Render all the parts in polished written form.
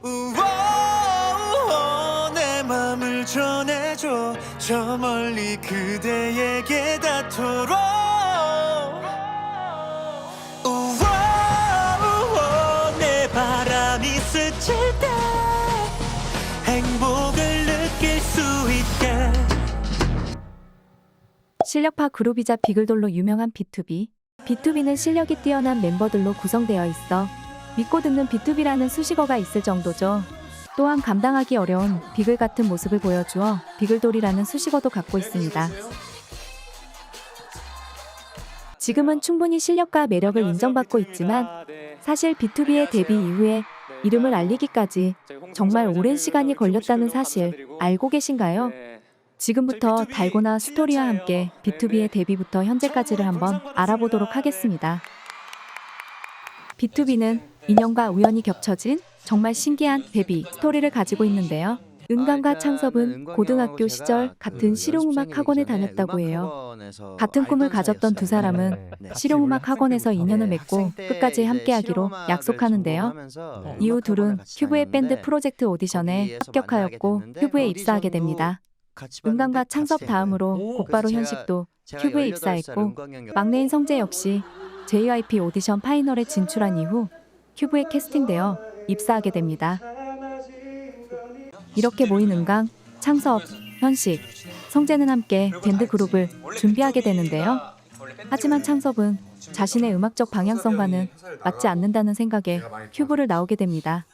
우와, 내 맘을 전해줘 저 멀리 그대에게 닿도록. 우와, 내 바람이 스칠 때 행복을 느낄 수 있게. 실력파 그룹이자 비글돌로 유명한 B2B. B2B는 실력이 뛰어난 멤버들로 구성되어 있어 믿고 듣는 B2B라는 수식어가 있을 정도죠. 또한 감당하기 어려운 비글 같은 모습을 보여주어 비글돌이라는 수식어도 갖고 있습니다. 지금은 충분히 실력과 매력을 인정받고 있지만 사실 B2B의 데뷔 이후에 이름을 알리기까지 정말 오랜 시간이 걸렸다는 사실 알고 계신가요? 지금부터 달고나 스토리와 함께 B2B의 데뷔부터 현재까지를 한번 알아보도록 하겠습니다. B2B는 인연과 우연이 겹쳐진 정말 신기한 데뷔 스토리를 가지고 있는데요. 은강과 창섭은 고등학교 시절 같은 실용음악 학원에 다녔다고 해요. 같은 꿈을 가졌던 두 사람은 실용음악 학원에서 인연을 맺고 끝까지 함께하기로 약속하는데요. 이후 둘은 큐브의 밴드 프로젝트 오디션에 합격하였고 큐브에 입사하게 됩니다. 은강과 창섭 다음으로 곧바로 현식도 큐브에 입사했고 막내인 성재 역시 JYP 오디션 파이널에 진출한 이후 큐브에 캐스팅되어 입사하게 됩니다. 이렇게 모인 은강, 창섭, 현식, 성재는 함께 밴드 그룹을 준비하게 되는데요. 하지만 창섭은 자신의 음악적 방향성과는 맞지 않는다는 생각에 큐브를 나오게 됩니다.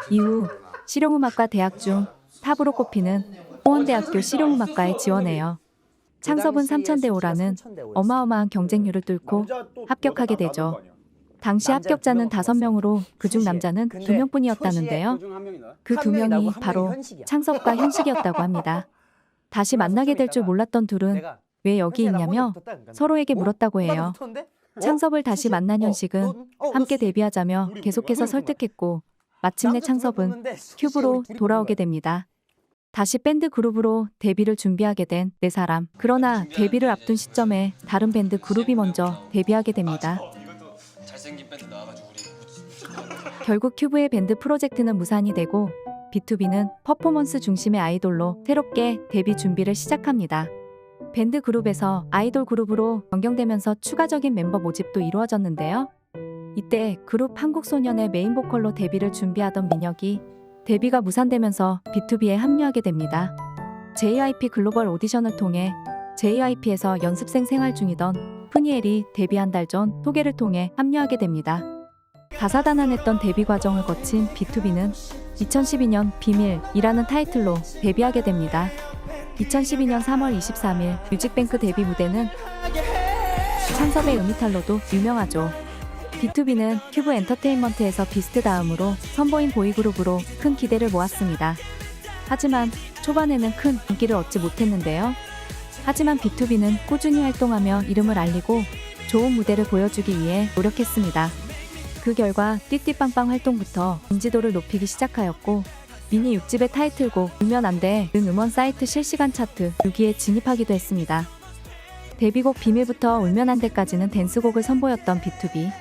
이후 실용음악과 대학 중 탑으로 꼽히는 호원대학교 실용음악과에 지원해요. 창섭은 3000대5라는 어마어마한 경쟁률을 뚫고 합격하게 되죠. 당시 합격자는 5명으로 그중 남자는 2명뿐이었다는데요. 그 2명이 바로 창섭과 현식이었다고 합니다. 다시 만나게 될 줄 몰랐던 둘은 왜 여기 있냐며 서로에게 물었다고 해요. 창섭을 다시 만난 현식은 함께 데뷔하자며 계속해서 설득했고 마침내 창섭은 큐브로 돌아오게 됩니다. 다시 밴드 그룹으로 데뷔를 준비하게 된 네 사람. 그러나 데뷔를 앞둔 시점에 다른 밴드 그룹이 먼저 데뷔하게 됩니다. 결국 큐브의 밴드 프로젝트는 무산이 되고 B2B는 퍼포먼스 중심의 아이돌로 새롭게 데뷔 준비를 시작합니다. 밴드 그룹에서 아이돌 그룹으로 변경되면서 추가적인 멤버 모집도 이루어졌는데요. 이때 그룹 한국소년의 메인 보컬로 데뷔를 준비하던 민혁이 데뷔가 무산되면서 B2B에 합류하게 됩니다. JYP 글로벌 오디션을 통해 JYP에서 연습생 생활 중이던 푸니엘이 데뷔 한 달 전 소개를 통해 합류하게 됩니다. 다사다난했던 데뷔 과정을 거친 B2B는 2012년 비밀이라는 타이틀로 데뷔하게 됩니다. 2012년 3월 23일 뮤직뱅크 데뷔 무대는 창섭의 음이탈로도 유명하죠. B2B는 큐브 엔터테인먼트에서 비스트 다음으로 선보인 보이그룹으로 큰 기대를 모았습니다. 하지만 초반에는 큰 인기를 얻지 못했는데요. 하지만 B2B는 꾸준히 활동하며 이름을 알리고 좋은 무대를 보여주기 위해 노력했습니다. 그 결과 띠띠빵빵 활동부터 인지도를 높이기 시작하였고 미니 6집의 타이틀곡 울면 안 돼 등 음원 사이트 실시간 차트 6위에 진입하기도 했습니다. 데뷔곡 비밀부터 울면 안 돼까지는 댄스곡을 선보였던 B2B.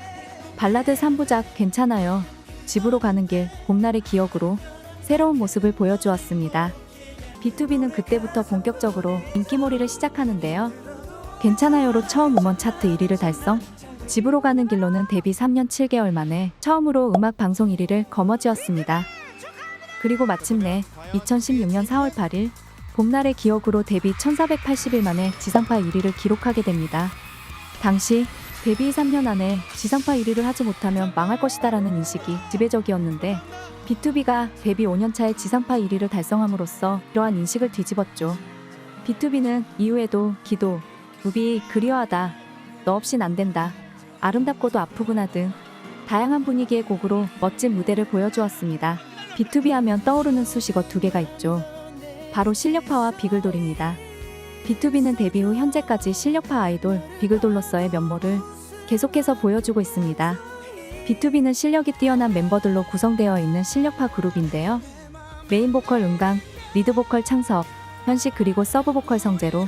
발라드 3부작 괜찮아요, 집으로 가는 길, 봄날의 기억으로 새로운 모습을 보여주었습니다. B2B는 그때부터 본격적으로 인기몰이를 시작하는데요. 괜찮아요로 처음 음원 차트 1위를 달성, 집으로 가는 길로는 데뷔 3년 7개월 만에 처음으로 음악 방송 1위를 거머쥐었습니다. 그리고 마침내 2016년 4월 8일 봄날의 기억으로 데뷔 1480일 만에 지상파 1위를 기록하게 됩니다. 당시 데뷔 3년 안에 지상파 1위를 하지 못하면 망할 것이다라는 인식이 지배적이었는데 B2B가 데뷔 5년차에 지상파 1위를 달성함으로써 이러한 인식을 뒤집었죠. B2B는 이후에도 기도, 무비, 그리워하다, 너 없인 안 된다, 아름답고도 아프구나 등 다양한 분위기의 곡으로 멋진 무대를 보여주었습니다. B2B 하면 떠오르는 수식어 2개가 있죠. 바로 실력파와 비글돌입니다. B2B는 데뷔 후 현재까지 실력파 아이돌 비글돌로서의 면모를 계속해서 보여주고 있습니다. B2B는 실력이 뛰어난 멤버들로 구성되어 있는 실력파 그룹인데요. 메인 보컬 은강, 리드 보컬 창섭, 현식 그리고 서브 보컬 성재로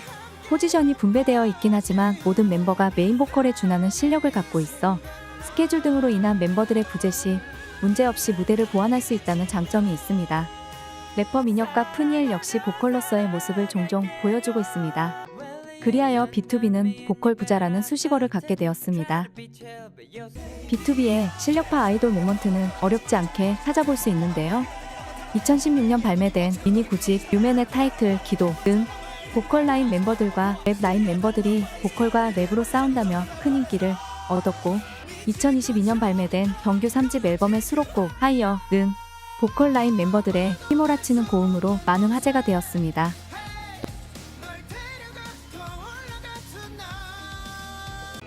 포지션이 분배되어 있긴 하지만 모든 멤버가 메인 보컬에 준하는 실력을 갖고 있어 스케줄 등으로 인한 멤버들의 부재 시 문제없이 무대를 보완할 수 있다는 장점이 있습니다. 래퍼 민혁과 푸니엘 역시 보컬로서의 모습을 종종 보여주고 있습니다. 그리하여 B2B는 보컬 부자라는 수식어를 갖게 되었습니다. B2B의 실력파 아이돌 모먼트는 어렵지 않게 찾아볼 수 있는데요. 2016년 발매된 미니 9집 유맨의 타이틀 기도 등 보컬 라인 멤버들과 랩 라인 member들이 보컬과 랩으로 싸운다며 큰 인기를 얻었고 2022년 발매된 정규 3집 앨범의 수록곡 하이어는 보컬 라인 멤버들의 휘몰아치는 고음으로 많은 화제가 되었습니다.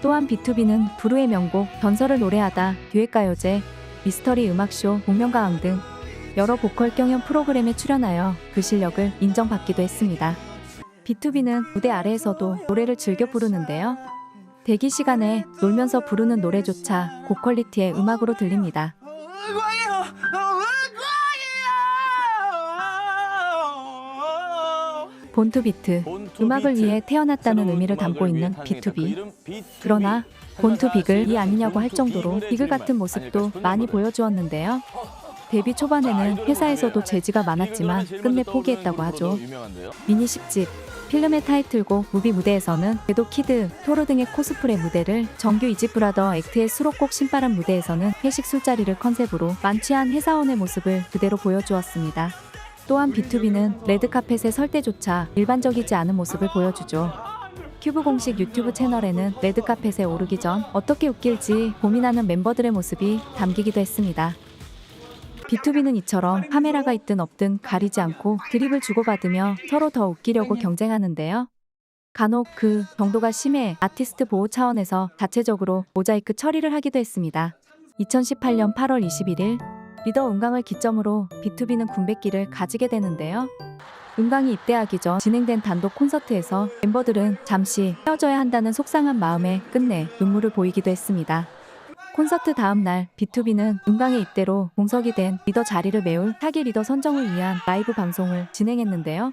또한 B2B는 부르의 명곡 전설을 노래하다 듀엣가요제, 미스터리 음악쇼, 복면가왕 등 여러 보컬 경연 프로그램에 출연하여 그 실력을 인정받기도 했습니다. B2B는 무대 아래에서도 노래를 즐겨 부르는데요. 대기 시간에 놀면서 부르는 노래조차 고퀄리티의 음악으로 들립니다. 본투비트, 음악을 위해 태어났다는 의미를 담고 있는 B2B. 그러나 본투빅을 이 아니냐고 할 정도로 비글 같은 모습도 많이 보여주었는데요. 데뷔 초반에는 회사에서도 제지가 많았지만 끝내 포기했다고 하죠. 미니 10집, 필름의 타이틀곡 무비 무대에서는 궤도 키드, 토르 등의 코스프레 무대를, 정규 이집 브라더 액트의 수록곡 신바람 무대에서는 회식 술자리를 컨셉으로 만취한 회사원의 모습을 그대로 보여주었습니다. 또한 B2B는 레드카펫의 설 때조차 일반적이지 않은 모습을 보여주죠. 큐브 공식 유튜브 채널에는 레드카펫에 오르기 전 어떻게 웃길지 고민하는 멤버들의 모습이 담기기도 했습니다. B2B는 이처럼 카메라가 있든 없든 가리지 않고 드립을 주고받으며 서로 더 웃기려고 경쟁하는데요. 간혹 그 정도가 심해 아티스트 보호 차원에서 자체적으로 모자이크 처리를 하기도 했습니다. 2018년 8월 21일 리더 은강을 기점으로 B2B는 군백기를 가지게 되는데요. 은강이 입대하기 전 진행된 단독 콘서트에서 멤버들은 잠시 헤어져야 한다는 속상한 마음에 끝내 눈물을 보이기도 했습니다. 콘서트 다음 날 B2B는 은강의 입대로 공석이 된 리더 자리를 메울 차기 리더 선정을 위한 라이브 방송을 진행했는데요.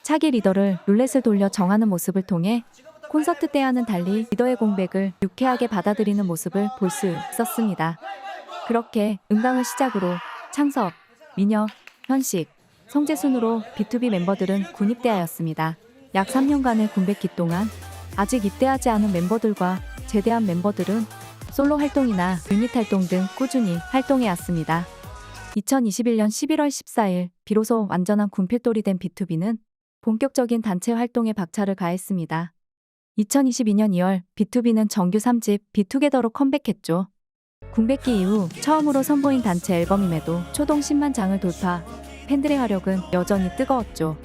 차기 리더를 룰렛을 돌려 정하는 모습을 통해 콘서트 때와는 달리 리더의 공백을 유쾌하게 받아들이는 모습을 볼 수 있었습니다. 그렇게 은강을 시작으로 창섭, 민혁, 현식, 성재순으로 B2B 멤버들은 군 입대하였습니다. 약 3년간의 군백기 동안 아직 입대하지 않은 멤버들과 제대한 멤버들은 솔로 활동이나 유닛 활동 등 꾸준히 활동해왔습니다. 2021년 11월 14일 비로소 완전한 군필돌이 된 B2B는 본격적인 단체 활동에 박차를 가했습니다. 2022년 2월 B2B는 정규 3집 비투게더로 컴백했죠. 군백기 이후 처음으로 선보인 단체 앨범임에도 초동 10만 장을 돌파, 팬들의 화력은 여전히 뜨거웠죠.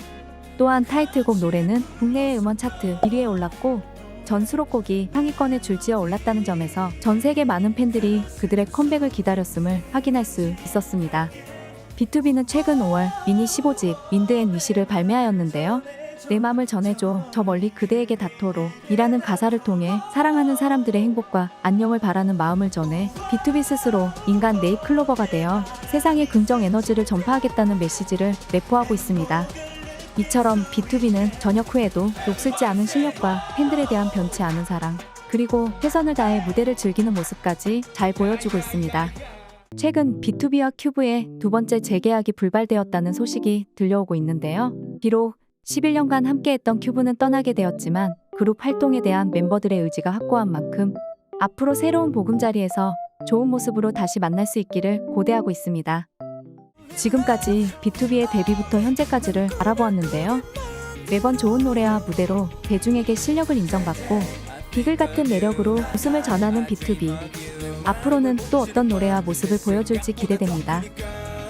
또한 타이틀곡 노래는 국내외 음원 차트 1위에 올랐고 전 수록곡이 상위권에 줄지어 올랐다는 점에서 전 세계 많은 팬들이 그들의 컴백을 기다렸음을 확인할 수 있었습니다. B2B는 최근 5월 미니 15집 윈드 앤 위시를 발매하였는데요. 내 맘을 전해줘 저 멀리 그대에게 닿도록 이라는 가사를 통해 사랑하는 사람들의 행복과 안녕을 바라는 마음을 전해 B2B 스스로 인간 네잎클로버가 되어 세상에 긍정 에너지를 전파하겠다는 메시지를 내포하고 있습니다. 이처럼 B2B는 전역 후에도 녹슬지 않은 실력과 팬들에 대한 변치 않은 사랑, 그리고 최선을 다해 무대를 즐기는 모습까지 잘 보여주고 있습니다. 최근 B2B와 큐브의 두 번째 재계약이 불발되었다는 소식이 들려오고 있는데요. 비록 11년간 함께했던 큐브는 떠나게 되었지만 그룹 활동에 대한 멤버들의 의지가 확고한 만큼 앞으로 새로운 보금자리에서 좋은 모습으로 다시 만날 수 있기를 고대하고 있습니다. 지금까지 B2B의 데뷔부터 현재까지를 알아보았는데요. 매번 좋은 노래와 무대로 대중에게 실력을 인정받고 비글 같은 매력으로 웃음을 전하는 B2B. 앞으로는 또 어떤 노래와 모습을 보여줄지 기대됩니다.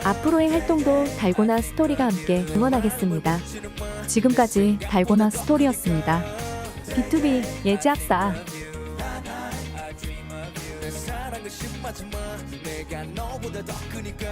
앞으로의 활동도 달고나 스토리가 함께 응원하겠습니다. 지금까지 달고나 스토리였습니다. B2B 예지합사. 사랑은 심하지만 내가 너보다 더 크니까